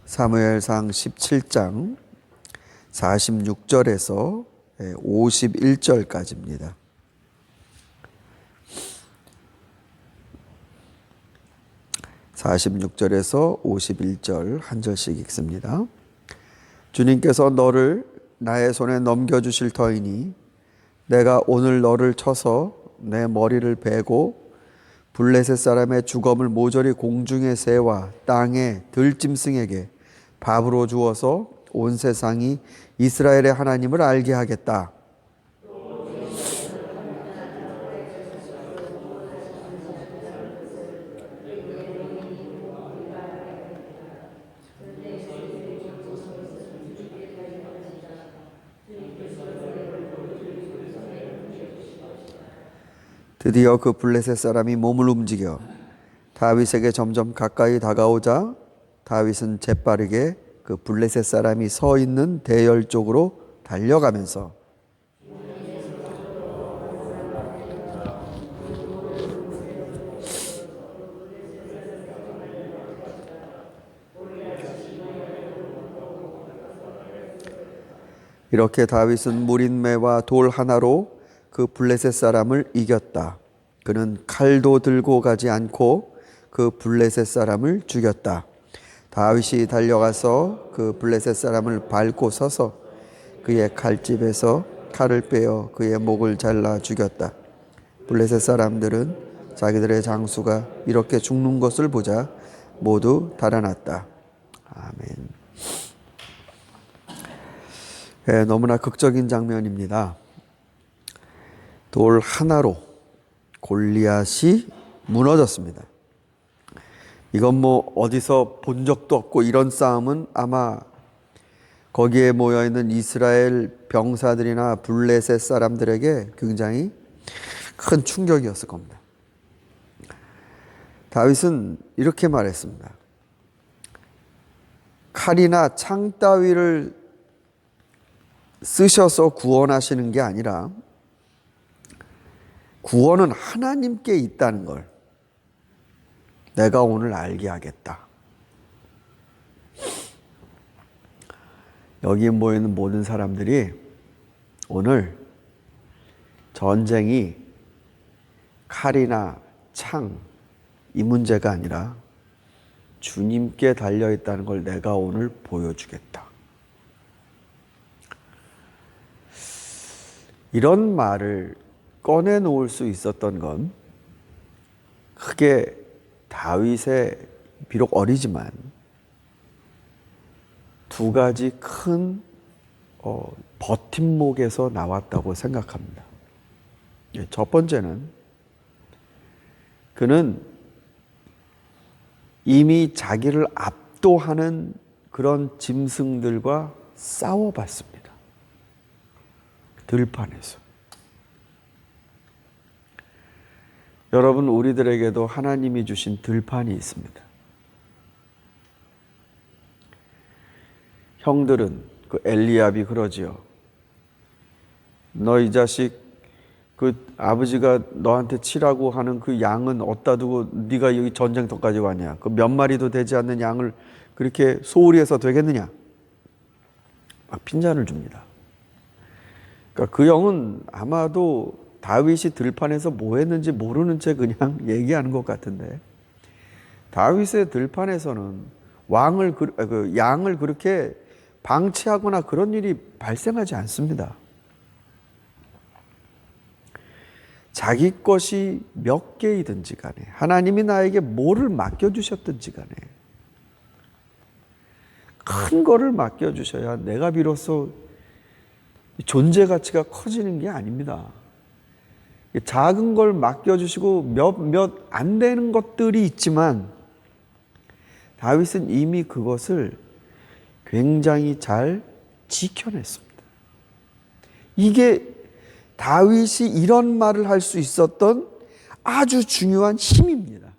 사무엘상 17장 46절에서 51절까지입니다. (46절에서) 51절 한 절씩 읽습니다. 주님께서 너를 나의 손에 넘겨주실 터이니 내가 오늘 너를 쳐서 내 머리를 베고 블레셋 사람의 주검을 모조리 공중의 새와 땅의 들짐승에게 밥으로 주어서 온 세상이 이스라엘의 하나님을 알게 하겠다. 드디어 그 블레셋 사람이 몸을 움직여 다윗에게 점점 가까이 다가오자 다윗은 재빠르게 그 블레셋 사람이 서 있는 대열 쪽으로 달려가면서 이렇게 다윗은 무린매와 돌 하나로 그 블레셋 사람을 이겼다. 그는 칼도 들고 가지 않고 그 블레셋 사람을 죽였다. 다윗이 달려가서 그 블레셋 사람을 밟고 서서 그의 칼집에서 칼을 빼어 그의 목을 잘라 죽였다. 블레셋 사람들은 자기들의 장수가 이렇게 죽는 것을 보자 모두 달아났다. 아멘. 네, 너무나 극적인 장면입니다. 돌 하나로 골리앗이 무너졌습니다. 이건 뭐 어디서 본 적도 없고 이런 싸움은 아마 거기에 모여있는 이스라엘 병사들이나 블레셋 사람들에게 굉장히 큰 충격이었을 겁니다. 다윗은 이렇게 말했습니다. 칼이나 창 따위를 쓰셔서 구원하시는 게 아니라 구원은 하나님께 있다는 걸 내가 오늘 알게 하겠다. 여기 모이는 모든 사람들이 오늘 전쟁이 칼이나 창 이 문제가 아니라 주님께 달려있다는 걸 내가 오늘 보여주겠다. 이런 말을 꺼내놓을 수 있었던 건 크게 다윗의 비록 어리지만 두 가지 큰 버팀목에서 나왔다고 생각합니다. 첫 번째는 그는 이미 자기를 압도하는 그런 짐승들과 싸워봤습니다. 들판에서. 여러분, 우리들에게도 하나님이 주신 들판이 있습니다. 형들은 그 엘리압이 그러지요. 너 이 자식 그 아버지가 너한테 치라고 하는 그 양은 어디다 두고 네가 여기 전쟁터까지 왔냐? 그 몇 마리도 되지 않는 양을 그렇게 소홀히 해서 되겠느냐? 막 핀잔을 줍니다. 그러니까 그 영은 아마도 다윗이 들판에서 뭐 했는지 모르는 채 그냥 얘기하는 것 같은데 다윗의 들판에서는 양을 그렇게 방치하거나 그런 일이 발생하지 않습니다. 자기 것이 몇 개이든지 간에 하나님이 나에게 뭐를 맡겨주셨든지 간에 큰 거를 맡겨주셔야 내가 비로소 존재 가치가 커지는 게 아닙니다. 작은 걸 맡겨주시고 몇 안 되는 것들이 있지만 다윗은 이미 그것을 굉장히 잘 지켜냈습니다. 이게 다윗이 이런 말을 할 수 있었던 아주 중요한 힘입니다.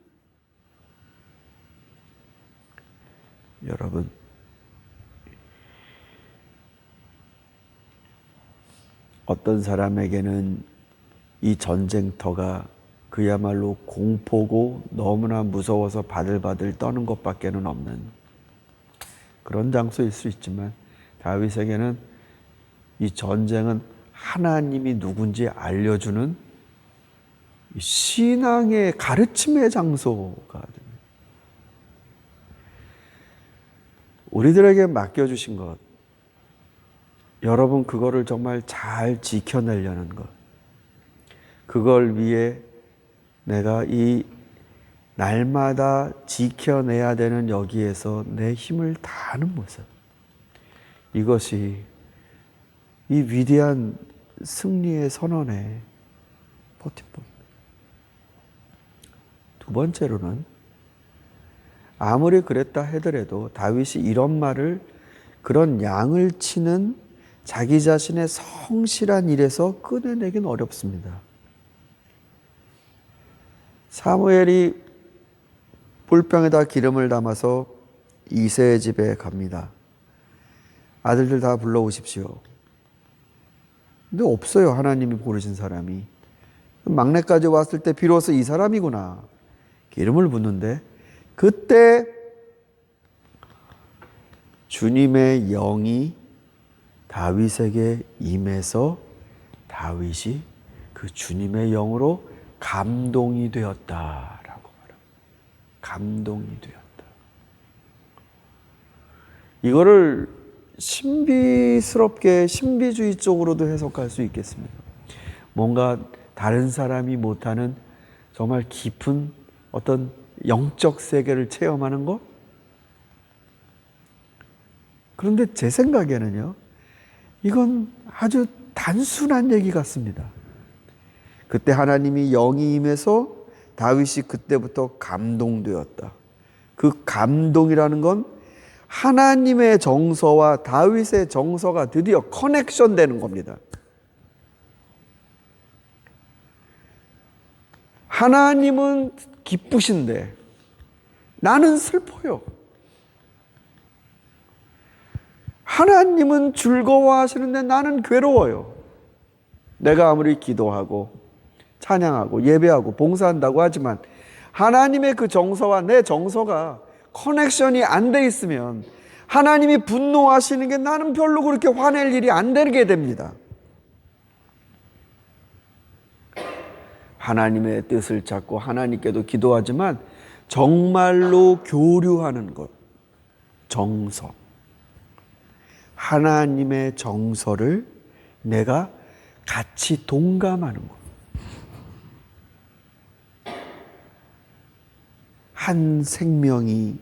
여러분, 어떤 사람에게는 이 전쟁터가 그야말로 공포고 너무나 무서워서 바들바들 떠는 것밖에는 없는 그런 장소일 수 있지만 다윗에게는 이 전쟁은 하나님이 누군지 알려주는 신앙의 가르침의 장소가 됩니다. 우리들에게 맡겨주신 것, 여러분 그거를 정말 잘 지켜내려는 것, 그걸 위해 내가 이 날마다 지켜내야 되는 여기에서 내 힘을 다하는 모습, 이것이 이 위대한 승리의 선언의 버팀목입니다. 두 번째로는 아무리 그랬다 하더라도 다윗이 이런 말을 그런 양을 치는 자기 자신의 성실한 일에서 꺼내내긴 어렵습니다. 사무엘이 볼병에다 기름을 담아서 이새의 집에 갑니다. 아들들 다 불러오십시오. 근데 없어요. 하나님이 고르신 사람이. 막내까지 왔을 때 비로소 이 사람이구나. 기름을 붓는데 그때 주님의 영이 다윗에게 임해서 다윗이 그 주님의 영으로 감동이 되었다라고 말합니다. 감동이 되었다. 이거를 신비스럽게 신비주의 쪽으로도 해석할 수 있겠습니다. 뭔가 다른 사람이 못하는 정말 깊은 어떤 영적 세계를 체험하는 것? 그런데 제 생각에는요, 이건 아주 단순한 얘기 같습니다. 그때 하나님이 영이 임해서 다윗이 그때부터 감동되었다. 그 감동이라는 건 하나님의 정서와 다윗의 정서가 드디어 커넥션 되는 겁니다. 하나님은 기쁘신데 나는 슬퍼요. 하나님은 즐거워하시는데 나는 괴로워요. 내가 아무리 기도하고 찬양하고 예배하고 봉사한다고 하지만 하나님의 그 정서와 내 정서가 커넥션이 안 돼 있으면 하나님이 분노하시는 게 나는 별로 그렇게 화낼 일이 안 되게 됩니다. 하나님의 뜻을 찾고 하나님께도 기도하지만 정말로 교류하는 것, 정서. 하나님의 정서를 내가 같이 동감하는 것. 한 생명이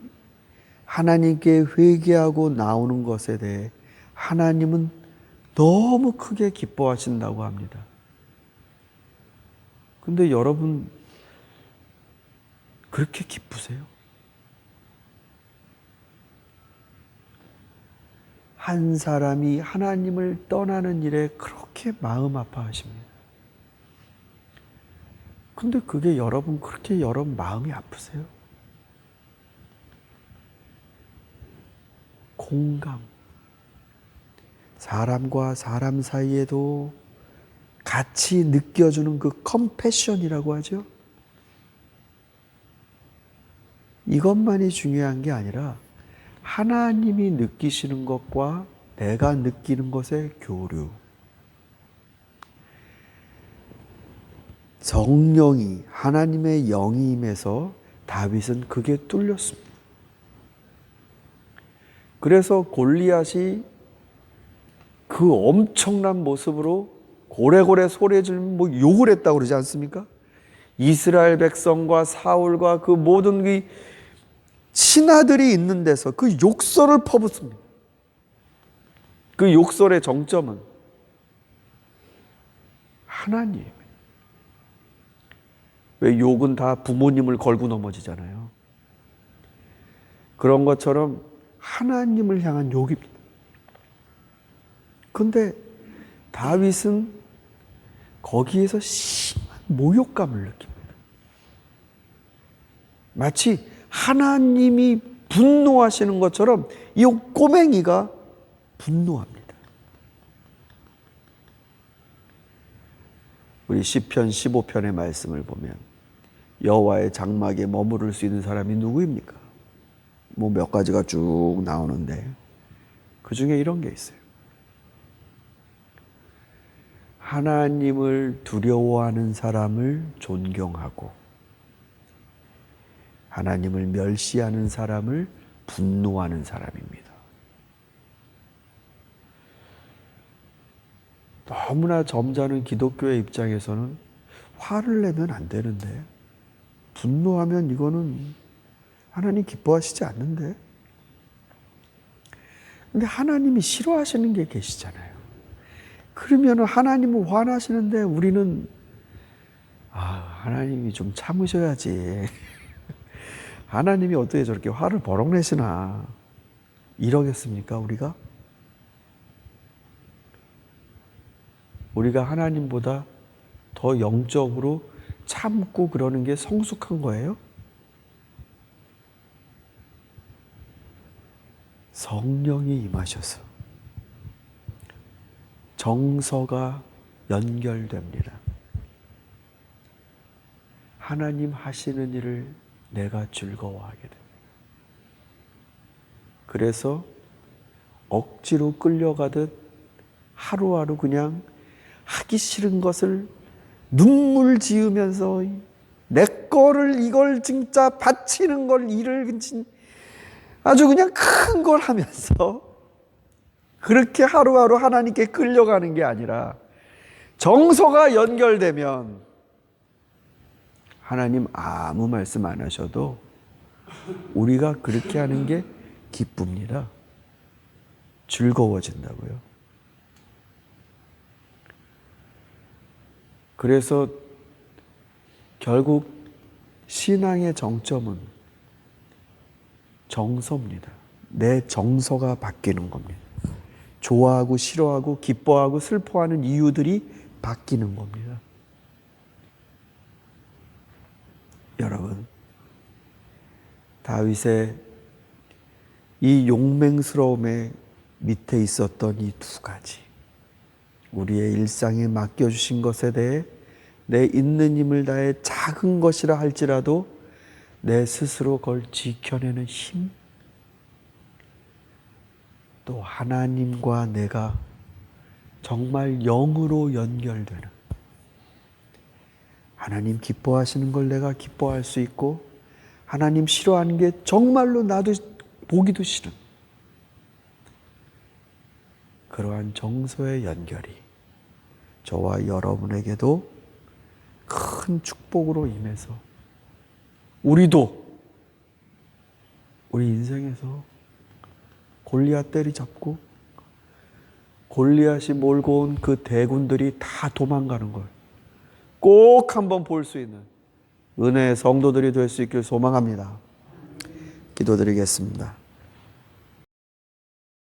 하나님께 회개하고 나오는 것에 대해 하나님은 너무 크게 기뻐하신다고 합니다. 근데 여러분 그렇게 기쁘세요? 한 사람이 하나님을 떠나는 일에 그렇게 마음 아파하십니다. 근데 그게 여러분 그렇게 여러분 마음이 아프세요? 공감. 사람과 사람 사이에도 같이 느껴주는 그 컴패션이라고 하죠. 이것만이 중요한 게 아니라 하나님이 느끼시는 것과 내가 느끼는 것의 교류. 성령이 하나님의 영이 임해서 다윗은 그게 뚫렸습니다. 그래서 골리앗이 그 엄청난 모습으로 고래고래 소리 지르면 뭐 욕을 했다고 그러지 않습니까? 이스라엘 백성과 사울과 그 모든 그 신하들이 있는 데서 그 욕설을 퍼붓습니다. 그 욕설의 정점은 하나님. 왜 욕은 다 부모님을 걸고 넘어지잖아요. 그런 것처럼 하나님을 향한 욕입니다. 그런데 다윗은 거기에서 심한 모욕감을 느낍니다. 마치 하나님이 분노하시는 것처럼 이 꼬맹이가 분노합니다. 우리 시편 15편의 말씀을 보면 여호와의 장막에 머무를 수 있는 사람이 누구입니까? 뭐 몇 가지가 쭉 나오는데 그 중에 이런 게 있어요. 하나님을 두려워하는 사람을 존경하고 하나님을 멸시하는 사람을 분노하는 사람입니다. 너무나 점잖은 기독교의 입장에서는 화를 내면 안 되는데, 분노하면 이거는 하나님 기뻐하시지 않는데. 근데 하나님이 싫어하시는 게 계시잖아요. 그러면 하나님은 화나시는데 우리는 하나님이 좀 참으셔야지. 하나님이 어떻게 저렇게 화를 버럭 내시나 이러겠습니까 우리가? 우리가 하나님보다 더 영적으로 참고 그러는 게 성숙한 거예요? 성령이 임하셔서 정서가 연결됩니다. 하나님 하시는 일을 내가 즐거워하게 됩니다. 그래서 억지로 끌려가듯 하루하루 그냥 하기 싫은 것을 눈물 지으면서 내 거를 이걸 진짜 바치는 걸 일을 아주 그냥 큰 걸 하면서 그렇게 하루하루 하나님께 끌려가는 게 아니라 정서가 연결되면 하나님 아무 말씀 안 하셔도 우리가 그렇게 하는 게 기쁩니다. 즐거워진다고요. 그래서 결국 신앙의 정점은 정서입니다. 내 정서가 바뀌는 겁니다. 좋아하고 싫어하고 기뻐하고 슬퍼하는 이유들이 바뀌는 겁니다. 여러분, 다윗의 이 용맹스러움의 밑에 있었던 이 두 가지, 우리의 일상에 맡겨주신 것에 대해 내 있는 힘을 다해 작은 것이라 할지라도 내 스스로 그걸 지켜내는 힘, 또 하나님과 내가 정말 영으로 연결되는, 하나님 기뻐하시는 걸 내가 기뻐할 수 있고 하나님 싫어하는 게 정말로 나도 보기도 싫은 그러한 정서의 연결이 저와 여러분에게도 큰 축복으로 임해서 우리도 우리 인생에서 골리앗 때리잡고 골리앗이 몰고 온 그 대군들이 다 도망가는 걸 꼭 한번 볼 수 있는 은혜의 성도들이 될 수 있길 소망합니다. 기도드리겠습니다.